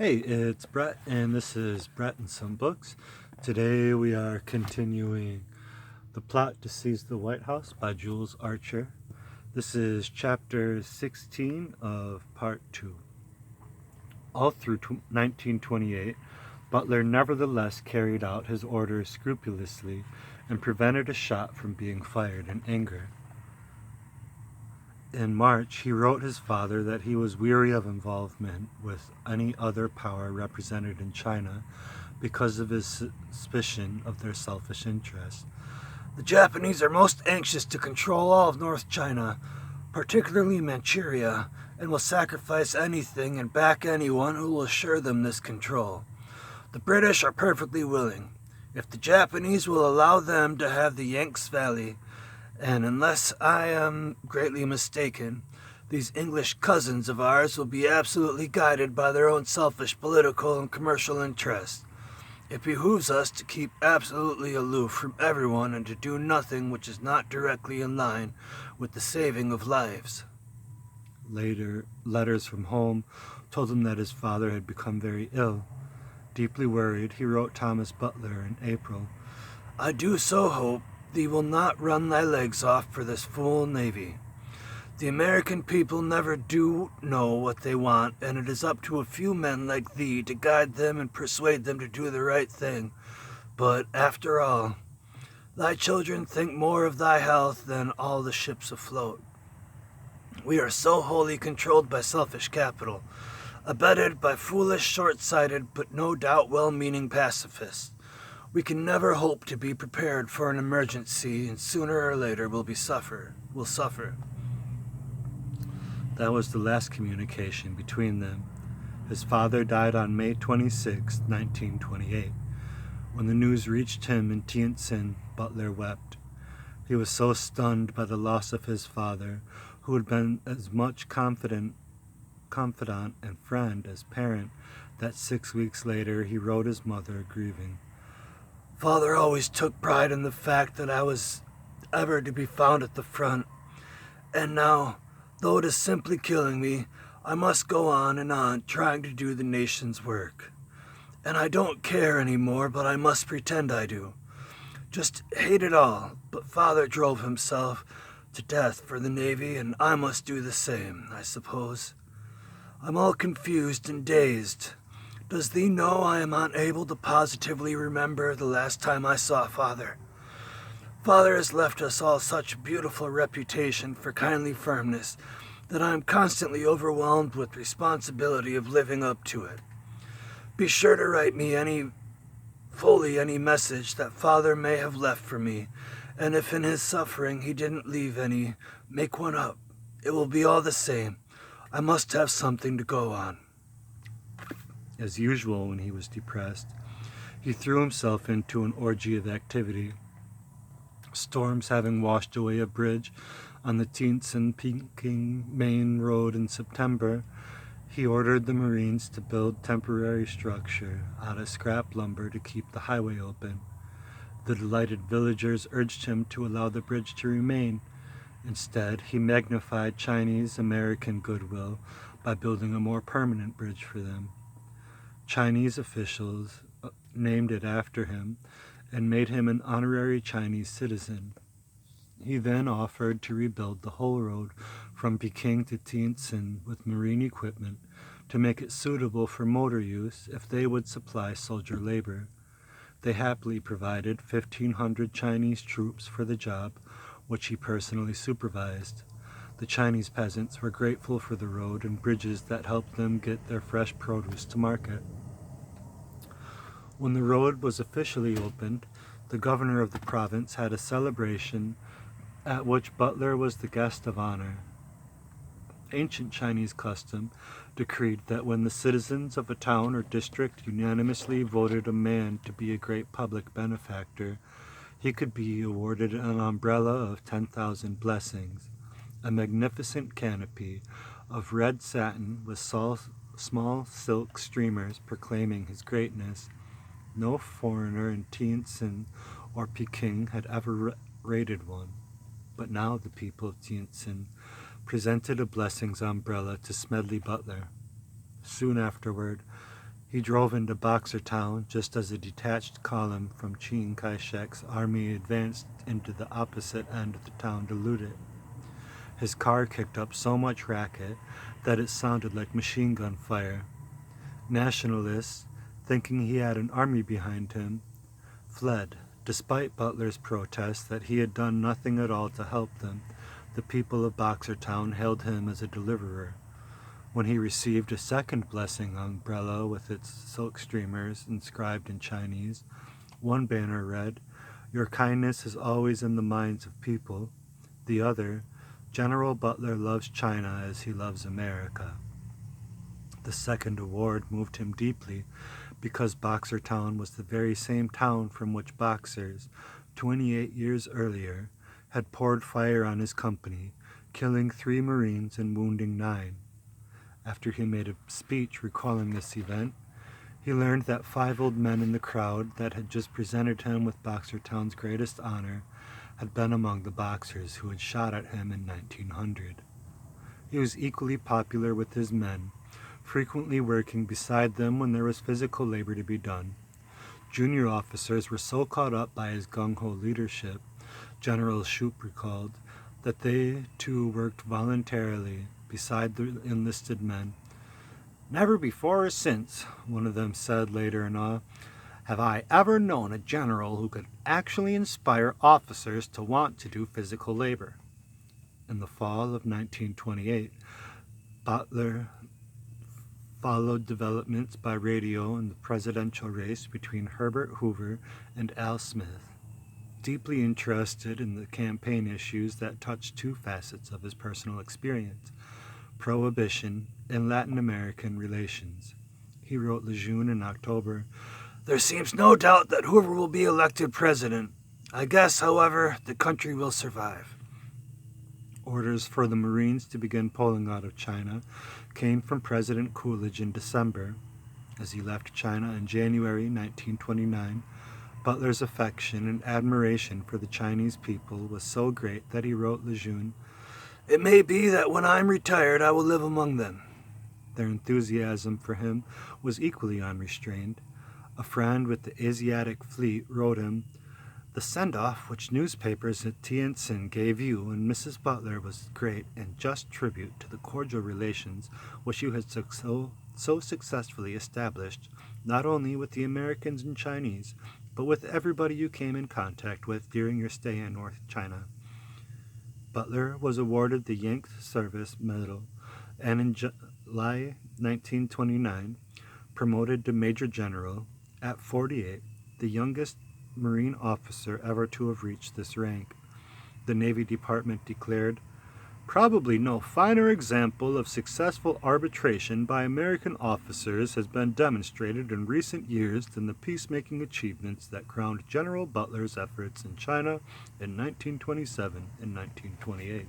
Hey, it's Brett, and this is Brett and Some Books. Today we are continuing The Plot to Seize the White House by Jules Archer. This is chapter 16 of part 2. All through 1928, Butler nevertheless carried out his orders scrupulously and prevented a shot from being fired in anger. In March, he wrote his father that he was weary of involvement with any other power represented in China because of his suspicion of their selfish interests. The Japanese are most anxious to control all of North China, particularly Manchuria, and will sacrifice anything and back anyone who will assure them this control. The British are perfectly willing, if the Japanese will allow them to have the Yanks Valley, and unless I am greatly mistaken, these English cousins of ours will be absolutely guided by their own selfish political and commercial interests. It behooves us to keep absolutely aloof from everyone and to do nothing which is not directly in line with the saving of lives. Later, letters from home told him that his father had become very ill. Deeply worried, he wrote Thomas Butler in April, "I do so hope thee will not run thy legs off for this fool navy. The American people never do know what they want, and it is up to a few men like thee to guide them and persuade them to do the right thing. But, after all, thy children think more of thy health than all the ships afloat. We are so wholly controlled by selfish capital, abetted by foolish, short-sighted, but no doubt well-meaning pacifists. We can never hope to be prepared for an emergency, and sooner or later will suffer. That was the last communication between them. His father died on May 26, 1928. When the news reached him in Tientsin, Butler wept. He was so stunned by the loss of his father, who had been as much confidant and friend as parent, that 6 weeks later he wrote his mother, grieving, "Father always took pride in the fact that I was ever to be found at the front. And now, though it is simply killing me, I must go on and on trying to do the nation's work. And I don't care anymore, but I must pretend I do. Just hate it all, but Father drove himself to death for the Navy, and I must do the same, I suppose. I'm all confused and dazed. Does thee know I am unable to positively remember the last time I saw Father? Father has left us all such a beautiful reputation for kindly firmness that I am constantly overwhelmed with responsibility of living up to it. Be sure to write me any message that Father may have left for me, and if in his suffering he didn't leave any, make one up. It will be all the same. I must have something to go on." As usual when he was depressed, he threw himself into an orgy of activity. Storms having washed away a bridge on the Ch16Pt2 main road in September, he ordered the Marines to build temporary structure out of scrap lumber to keep the highway open. The delighted villagers urged him to allow the bridge to remain. Instead, he magnified Chinese-American goodwill by building a more permanent bridge for them. Chinese officials named it after him and made him an honorary Chinese citizen. He then offered to rebuild the whole road from Peking to Tientsin with marine equipment to make it suitable for motor use if they would supply soldier labor. They happily provided 1,500 Chinese troops for the job, which he personally supervised. The Chinese peasants were grateful for the road and bridges that helped them get their fresh produce to market. When the road was officially opened, the governor of the province had a celebration at which Butler was the guest of honor. Ancient Chinese custom decreed that when the citizens of a town or district unanimously voted a man to be a great public benefactor, he could be awarded an umbrella of 10,000 blessings, a magnificent canopy of red satin with small silk streamers proclaiming his greatness. No foreigner in Tientsin or Peking had ever raided one, but now the people of Tientsin presented a blessings umbrella to Smedley Butler. Soon afterward, He drove into Boxer Town just as a detached column from Chiang Kai-shek's army advanced into the opposite end of the town to loot it. His car kicked up so much racket that it sounded like machine gun fire. Nationalists, thinking he had an army behind him, fled. Despite Butler's protests that he had done nothing at all to help them, the people of Boxer Town hailed him as a deliverer. When he received a second blessing umbrella with its silk streamers inscribed in Chinese, one banner read, "Your kindness is always in the minds of people." The other, "General Butler loves China as he loves America." The second award moved him deeply because Boxer Town was the very same town from which Boxers, 28 years earlier, had poured fire on his company, killing 3 Marines and wounding 9. After he made a speech recalling this event, he learned that 5 old men in the crowd that had just presented him with Boxer Town's greatest honor had been among the Boxers who had shot at him in 1900. He was equally popular with his men, frequently working beside them when there was physical labor to be done. Junior officers were so caught up by his gung-ho leadership, General Shoup recalled, that they too worked voluntarily beside the enlisted men. "Never before or since," one of them said later in awe, "have I ever known a general who could actually inspire officers to want to do physical labor." In the fall of 1928, Butler followed developments by radio in the presidential race between Herbert Hoover and Al Smith, deeply interested in the campaign issues that touched 2 facets of his personal experience, prohibition and Latin American relations. He wrote Lejeune in October, "There seems no doubt that Hoover will be elected president. I guess, however, the country will survive." Orders for the Marines to begin pulling out of China came from President Coolidge in December. As he left China in January 1929, Butler's affection and admiration for the Chinese people was so great that he wrote Lejeune, "It may be that when I am retired I will live among them." Their enthusiasm for him was equally unrestrained. A friend with the Asiatic fleet wrote him, "The send-off which newspapers at Tientsin gave you and Mrs. Butler was great and just tribute to the cordial relations which you had so successfully established, not only with the Americans and Chinese, but with everybody you came in contact with during your stay in North China." Butler was awarded the Yanked Service Medal and in July 1929 promoted to Major General. At 48, the youngest Marine officer ever to have reached this rank. The Navy Department declared, "Probably no finer example of successful arbitration by American officers has been demonstrated in recent years than the peacemaking achievements that crowned General Butler's efforts in China in 1927 and 1928.